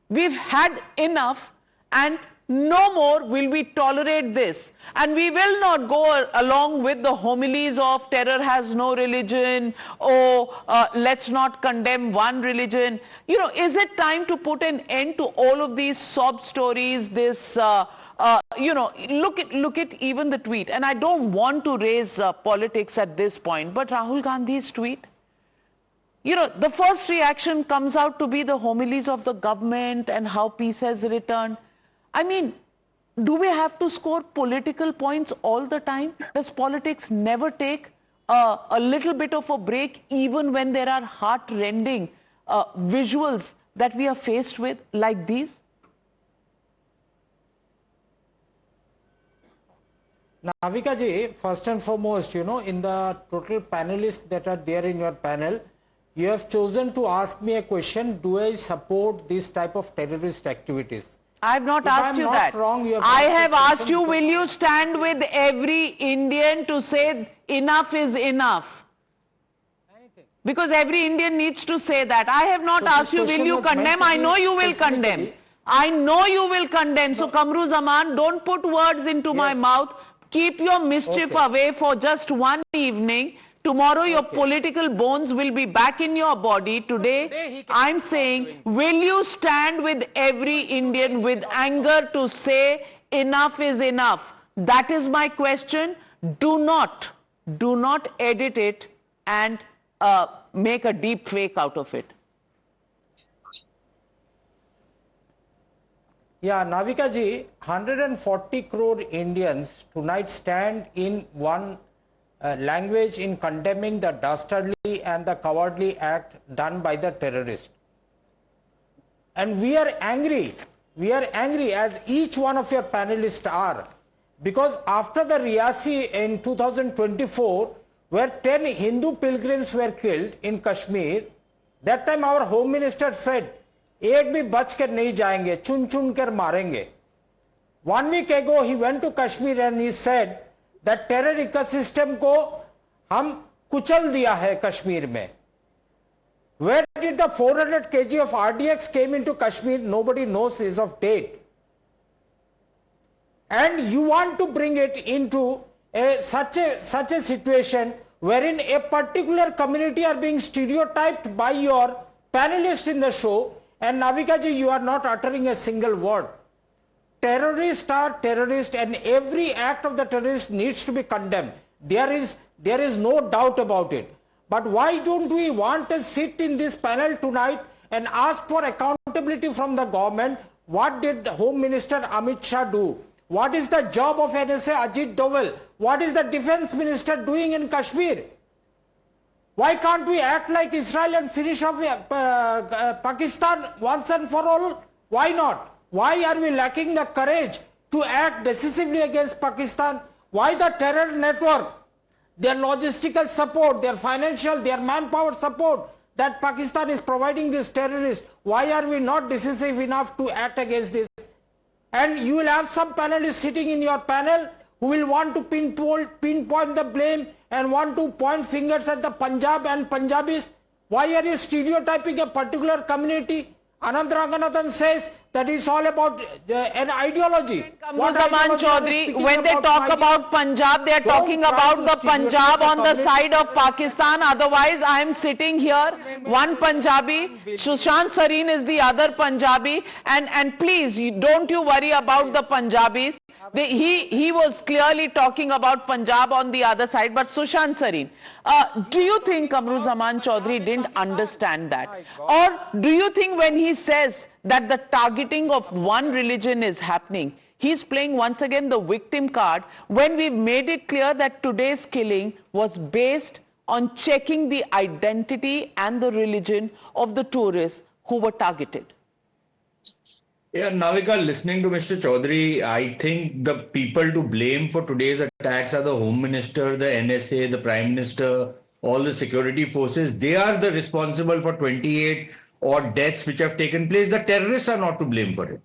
we've had enough and No more will we tolerate this. And we will not go along with the homilies of terror has no religion, or let's not condemn one religion. You know, is it time to put an end to all of these sob stories, this, you know, look at even the tweet. And I don't want to raise politics at this point, but Rahul Gandhi's tweet, you know, the first reaction comes out to be the homilies of the government and how peace has returned. I mean, do we have to score political points all the time? Does politics never take a little bit of a break, even when there are heart-rending visuals that we are faced with like these? Navika ji, first and foremost, you know, in the total panelists that are there in your panel, you have chosen to ask me a question, do I support this type of terrorist activities? I have not asked you that. I have asked you, will you stand with every Indian to say enough is enough? Because every Indian needs to say that. I have not asked you, will you condemn? I know you will condemn. I know you will condemn. So, Kamru Zaman, don't put words into my mouth. Keep your mischief away for just one evening. Tomorrow your political bones will be back in your body. Today, I'm saying, will you stand with every Indian with anger to say enough is enough? That is my question. Do not edit it and make a deep fake out of it. Yeah, Navika ji, 140 crore Indians tonight stand in one language in condemning the dastardly and the cowardly act done by the terrorist. And we are angry as each one of your panelists are, because after the Riyasi in 2024, where 10 Hindu pilgrims were killed in Kashmir, that time our Home Minister said, एक भी बच कर नहीं जाएंगे, चुन चुन कर मारेंगे. 1 week ago, he went to Kashmir and he said that terror ecosystem को हम कुचल दिया है कश्मीर में. Where did the 400 kg of RDX came into Kashmir? Nobody knows as of date. And you want to bring it into such a situation wherein a particular community are being stereotyped by your panelists in the show. And Navika ji, you are not uttering a single word. Terrorists are terrorists, and every act of the terrorist needs to be condemned. There is no doubt about it. But why don't we want to sit in this panel tonight and ask for accountability from the government? What did Home Minister Amit Shah do? What is the job of NSA Ajit Doval? What is the Defense Minister doing in Kashmir? Why can't we act like Israel and finish off Pakistan once and for all? Why not? Why are we lacking the courage to act decisively against Pakistan? Why the terror network, their logistical support, their financial, their manpower support that Pakistan is providing these terrorists? Why are we not decisive enough to act against this? And you will have some panelists sitting in your panel who will want to pinpoint the blame and want to point fingers at the Punjab and Punjabis. Why are you stereotyping a particular community? Anand Ranganathan says that it's all about an ideology. Zaman Chaudhary, when they talk about Punjab, they are talking about the Punjab on the side of Pakistan. Otherwise, I am sitting here, one Punjabi, Sushant Sareen is the other Punjabi, and please, don't you worry about the Punjabis. He was clearly talking about Punjab on the other side, but Sushant Sareen, do you think Kamru Zaman Chaudhary didn't understand that? Or do you think when he says that the targeting of one religion is happening, he's playing once again the victim card when we've made it clear that today's killing was based on checking the identity and the religion of the tourists who were targeted? Yeah, Navika, listening to Mr. Chaudhary, I think the people to blame for today's attacks are the Home Minister, the NSA, the Prime Minister, all the security forces. They are the responsible for 28 odd deaths which have taken place. The terrorists are not to blame for it.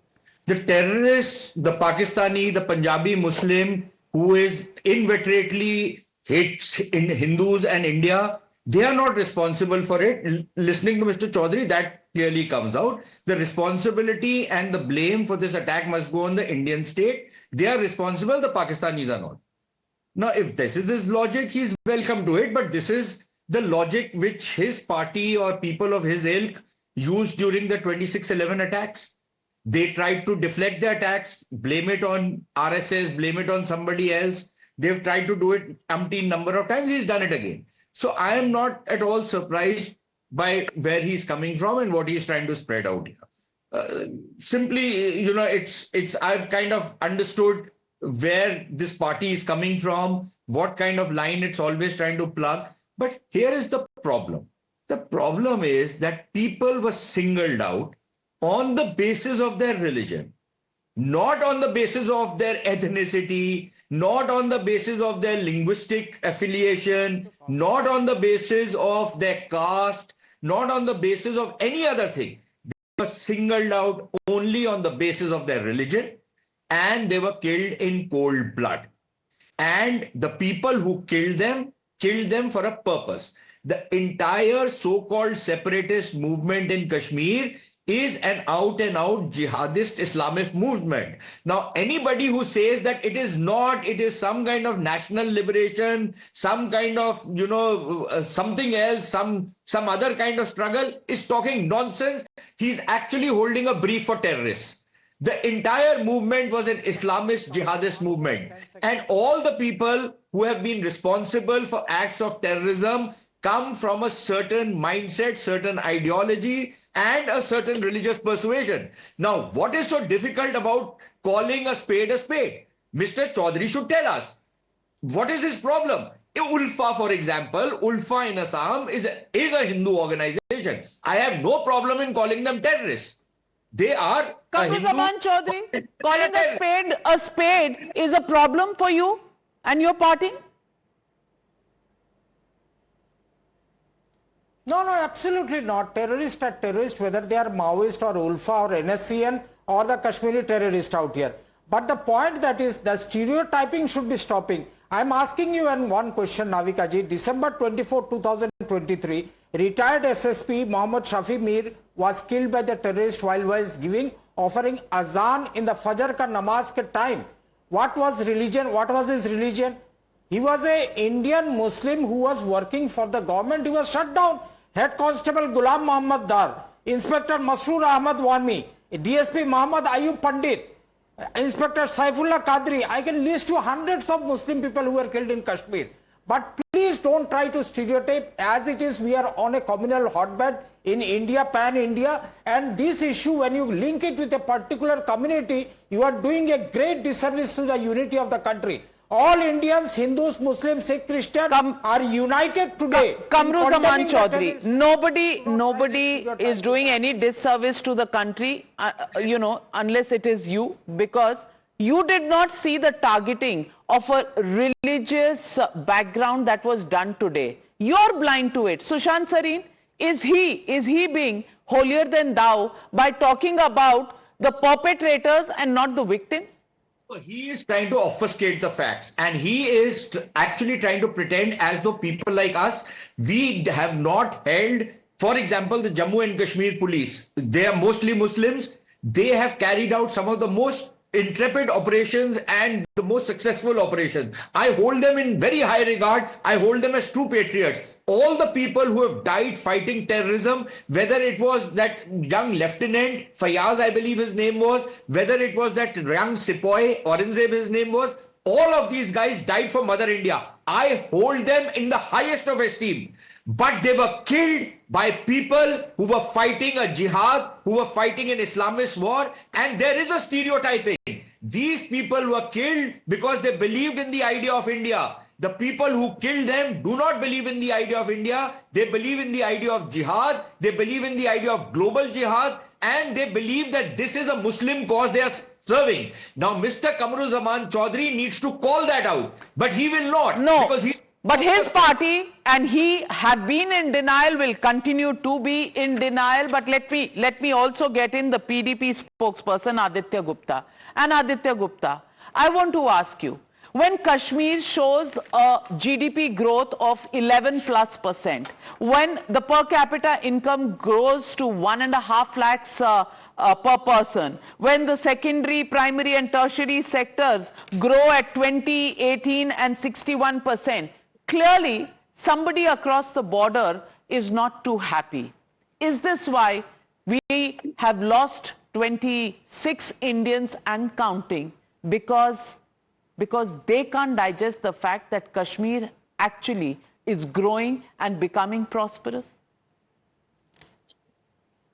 The terrorists, the Pakistani, the Punjabi Muslim who is inveterately hates in Hindus and India, They are not responsible for it. Listening to Mr. Chaudhary, that clearly comes out. The responsibility and the blame for this attack must go on the Indian state. They are responsible, the Pakistanis are not. Now, if this is his logic, he's welcome to it, but this is the logic which his party or people of his ilk used during the 26/11 attacks. They tried to deflect the attacks, blame it on RSS, blame it on somebody else. They've tried to do it umpteen number of times. He's done it again. So I am not at all surprised by where he's coming from and what he's trying to spread out here. Simply, I've kind of understood where this party is coming from, what kind of line it's always trying to plug. But here is the problem. The problem is that people were singled out on the basis of their religion, not on the basis of their ethnicity, not on the basis of their linguistic affiliation, not on the basis of their caste, not on the basis of any other thing. They were singled out only on the basis of their religion, and they were killed in cold blood. And the people who killed them for a purpose. The entire so-called separatist movement in Kashmir is an out-and-out jihadist Islamic movement. Now, anybody who says that it is not, it is some kind of national liberation, some kind of, something else, some other kind of struggle, is talking nonsense. He's actually holding a brief for terrorists. The entire movement was an Islamist jihadist movement. And all the people who have been responsible for acts of terrorism come from a certain mindset, certain ideology, and a certain religious persuasion. Now, what is so difficult about calling a spade a spade? Mr. Chaudhary should tell us. What is his problem? Ulfa, for example, Ulfa in Assam is a Hindu organization. I have no problem in calling them terrorists. They are Sushant Chaudhary, calling a spade is a problem for you and your party? No, absolutely not. Terrorists are terrorists, whether they are Maoist or Ulfa or NSCN or the Kashmiri terrorist out here. But the point that is, the stereotyping should be stopping. I'm asking you one question, Navika ji. December 24, 2023, retired SSP Mohammad Shafi Mir was killed by the terrorist while he was offering azan in the Fajr ka namaz ke time. What was religion? What was his religion? He was an Indian Muslim who was working for the government. He was shut down. Head Constable Ghulam Muhammad Dar, Inspector Masroor Ahmad Wanmi, DSP Muhammad Ayub Pandit, Inspector Saifullah Qadri. I can list you hundreds of Muslim people who were killed in Kashmir. But please don't try to stereotype. As it is, we are on a communal hotbed in India, pan-India. And this issue, when you link it with a particular community, you are doing a great disservice to the unity of the country. All Indians, Hindus, Muslims, Sikh, Christians are united today. Kamruzaman Chaudhary, nobody is doing any disservice to the country, unless it is you, because you did not see the targeting of a religious background that was done today. You're blind to it. Sushant Sareen, is he being holier than thou by talking about the perpetrators and not the victims? He is trying to obfuscate the facts, and he is actually trying to pretend as though people like us, we have not held, for example, the Jammu and Kashmir police. They are mostly Muslims. They have carried out some of the most intrepid operations and the most successful operations. I hold them in very high regard. I hold them as true patriots. All the people who have died fighting terrorism, whether it was that young lieutenant, Fayaz, I believe his name was, whether it was that young Sepoy, Aurangzeb his name was, all of these guys died for Mother India. I hold them in the highest of esteem. But they were killed by people who were fighting a jihad, who were fighting an Islamist war, and there is a stereotyping. These people were killed because they believed in the idea of India. The people who killed them do not believe in the idea of India. They believe in the idea of jihad. They believe in the idea of global jihad, and they believe that this is a Muslim cause they are serving. Now, Mr. Kamruzaman Chaudhary needs to call that out, but he will not. No. Because but his party and he have been in denial, will continue to be in denial. But let me also get in the PDP spokesperson Aditya Gupta. And Aditya Gupta, I want to ask you, when Kashmir shows a GDP growth of 11+%, when the per capita income grows to 1.5 lakhs per person, when the secondary, primary and tertiary sectors grow at 20, 18 and 61%, clearly somebody across the border is not too happy. Is this why we have lost 26 Indians and counting? Because they can't digest the fact that Kashmir actually is growing and becoming prosperous?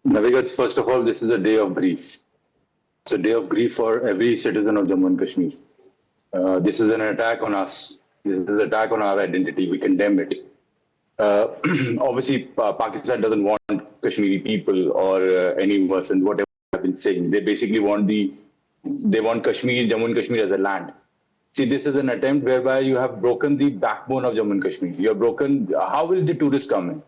Navika, first of all, this is a day of grief. It's a day of grief for every citizen of Jammu and Kashmir. This is an attack on us. This is an attack on our identity. We condemn it. Obviously, Pakistan doesn't want Kashmiri people or any person, whatever I've been saying. They basically want Kashmir, Jammu and Kashmir as a land. See, this is an attempt whereby you have broken the backbone of Jammu and Kashmir. You have broken. How will the tourists come in?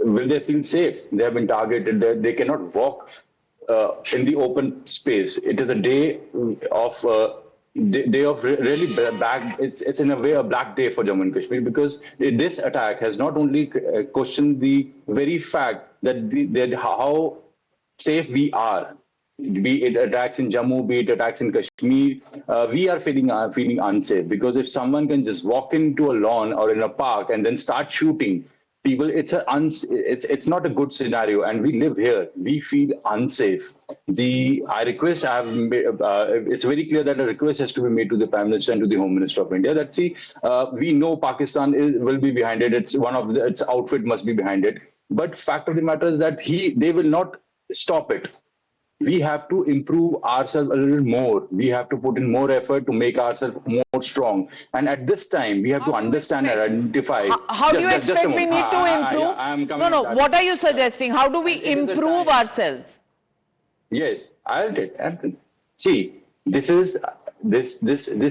Will they feel safe? They have been targeted. They cannot walk in the open space. It is a day of really bad. It's in a way a black day for Jammu and Kashmir, because this attack has not only questioned the very fact that how safe we are. Be it attacks in Jammu, be it attacks in Kashmir, we are feeling unsafe, because if someone can just walk into a lawn or in a park and then start shooting people, it's not a good scenario, and we live here. We feel unsafe. It's very clear that a request has to be made to the Prime Minister and to the Home Minister of India that, see, we know Pakistan will be behind it. It's one of its outfit must be behind it. But fact of the matter is that they will not stop it. We have to improve ourselves a little more. We have to put in more effort to make ourselves more strong. And at this time, we have to understand and identify. How do you expect we need to improve? No. What are you suggesting? How do we improve ourselves? Yes, I'll see. This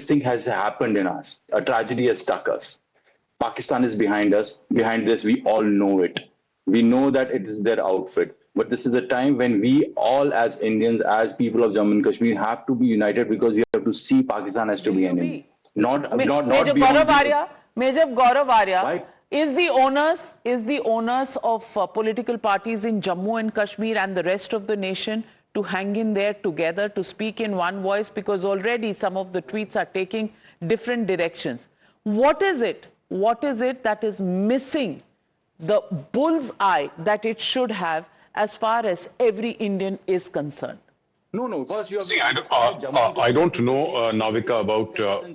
thing has happened in us. A tragedy has struck us. Pakistan is behind us. Behind this, we all know it. We know that it is their outfit. But this is the time when we all, as Indians, as people of Jammu and Kashmir, have to be united, because we have to see Pakistan as to be an enemy. Major Gaurav Arya is the onus of political parties in Jammu and Kashmir and the rest of the nation to hang in there together, to speak in one voice, because already some of the tweets are taking different directions. What is it that is missing the bull's eye that it should have as far as every Indian is concerned? No. First, you have I don't know, Navika, about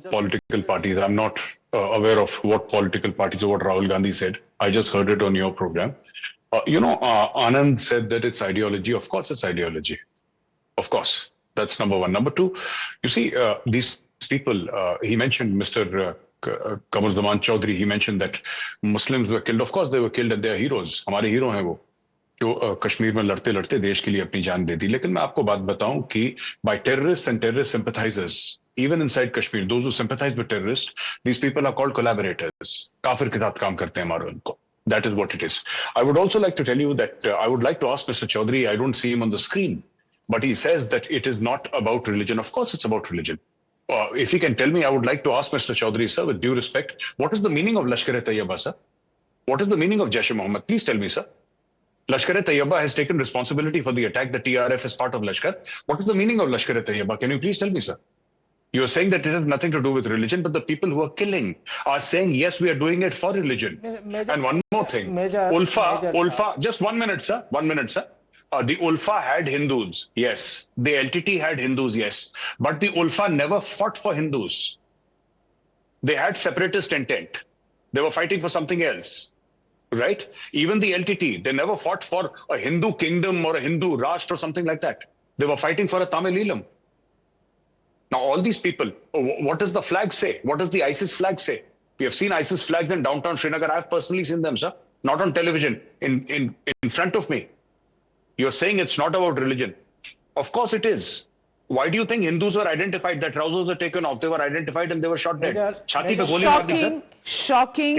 political parties. I'm not aware of what political parties or what Rahul Gandhi said. I just heard it on your program. Anand said that it's ideology. Of course, it's ideology. Of course. That's number one. Number two, you see, these people, he mentioned Mr. Qamar Zaman Chaudhary, he mentioned that Muslims were killed. Of course, they were killed and they are heroes. हमारे hero हैं वो, जो कश्मीर में लड़ते लड़ते देश के लिए अपनी जान दे दी. लेकिन मैं आपको बात बताऊं कि by terrorists and terrorist sympathizers, even inside Kashmir, those who sympathize with terrorists, these people are called collaborators. काफिर के साथ काम करते हैं हमारे उनको. That is what it is. I would also like to tell you that I would like to ask Mr. Chaudhary, I don't see him on the screen, but he says that it is not about religion. Of course, it's about religion. If he can tell me, I would like to ask Mr. Chaudhary, sir, with due respect, what is the meaning of Lashkar-e-Taiba, sir? What is the meaning of Jaish-e-Mohammed? Please tell me, sir. Lashkar-e-Taiba has taken responsibility for the attack. The TRF is part of Lashkar. What is the meaning of Lashkar-e-Taiba? Can you please tell me, sir? You are saying that it has nothing to do with religion, but the people who are killing are saying, yes, we are doing it for religion. And one more thing. Ulfa, just 1 minute, sir. 1 minute, sir. The Ulfa had Hindus, yes. The LTT had Hindus, yes. But the Ulfa never fought for Hindus. They had separatist intent. They were fighting for something else, right? Even the LTT, they never fought for a Hindu kingdom or a Hindu Rashtra or something like that. They were fighting for a Tamil Elam. Now, all these people, what does the flag say? What does the ISIS flag say? We have seen ISIS flags in downtown Srinagar. I have personally seen them, sir. Not on television, in front of me. You're saying it's not about religion. Of course it is. Why do you think Hindus were identified? Their trousers were taken off. They were identified and they were shot dead. Shocking.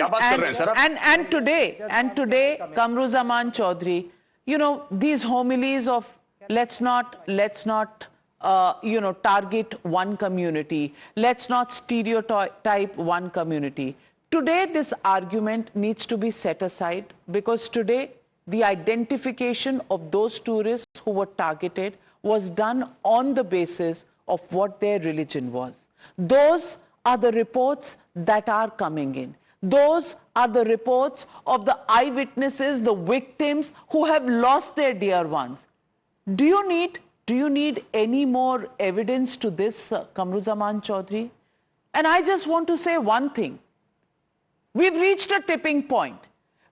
And today, Qamar Zaman Chaudhary, you know, these homilies of let's not target one community. Let's not stereotype one community. Today, this argument needs to be set aside because today, the identification of those tourists who were targeted was done on the basis of what their religion was. Those are the reports that are coming in. Those are the reports of the eyewitnesses, the victims who have lost their dear ones. Do you need any more evidence to this, Kamruzaman Chaudhry? And I just want to say one thing. We've reached a tipping point.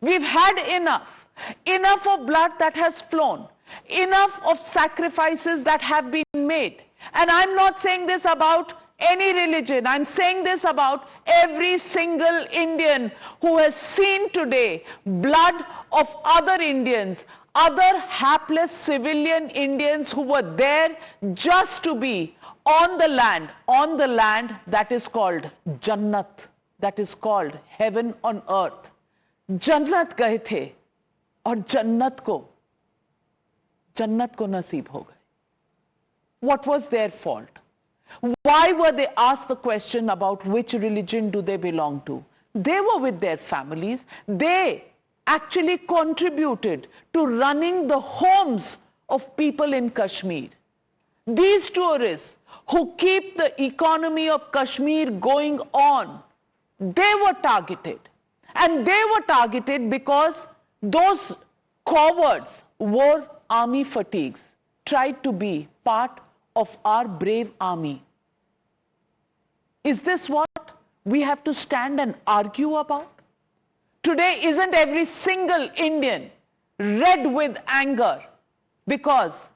We've had enough of blood that has flown, enough of sacrifices that have been made. And I'm not saying this about any religion. I'm saying this about every single Indian who has seen today blood of other Indians, other hapless civilian Indians who were there just to be on the land that is called Jannat, that is called heaven on earth. Jannat gaye the aur Jannat ko naseeb ho gaye. What was their fault? Why were they asked the question about which religion do they belong to? They were with their families. They actually contributed to running the homes of people in Kashmir. These tourists who keep the economy of Kashmir going on, they were targeted. And they were targeted because those cowards wore army fatigues, tried to be part of our brave army. Is this what we have to stand and argue about? Today, isn't every single Indian red with anger because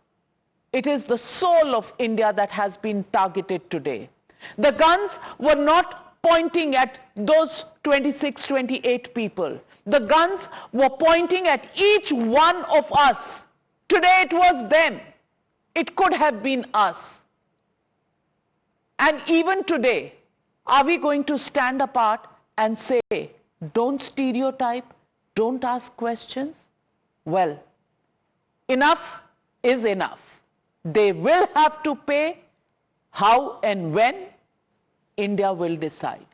it is the soul of India that has been targeted today? The guns were not pointing at those 26, 28 people. The guns were pointing at each one of us. Today it was them. It could have been us. And even today, are we going to stand apart and say, don't stereotype, don't ask questions? Well, enough is enough. They will have to pay. How and when? India will decide.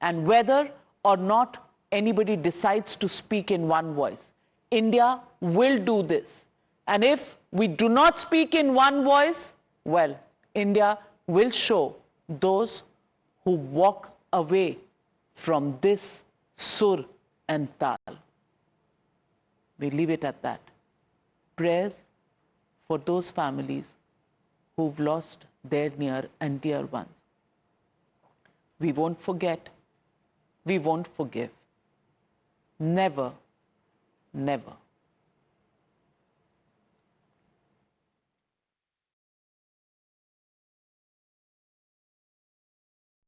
And whether or not anybody decides to speak in one voice, India will do this. And if we do not speak in one voice, well, India will show those who walk away from this sur and tal. We leave it at that. Prayers for those families who've lost their near and dear ones. We won't forget. We won't forgive. Never, never.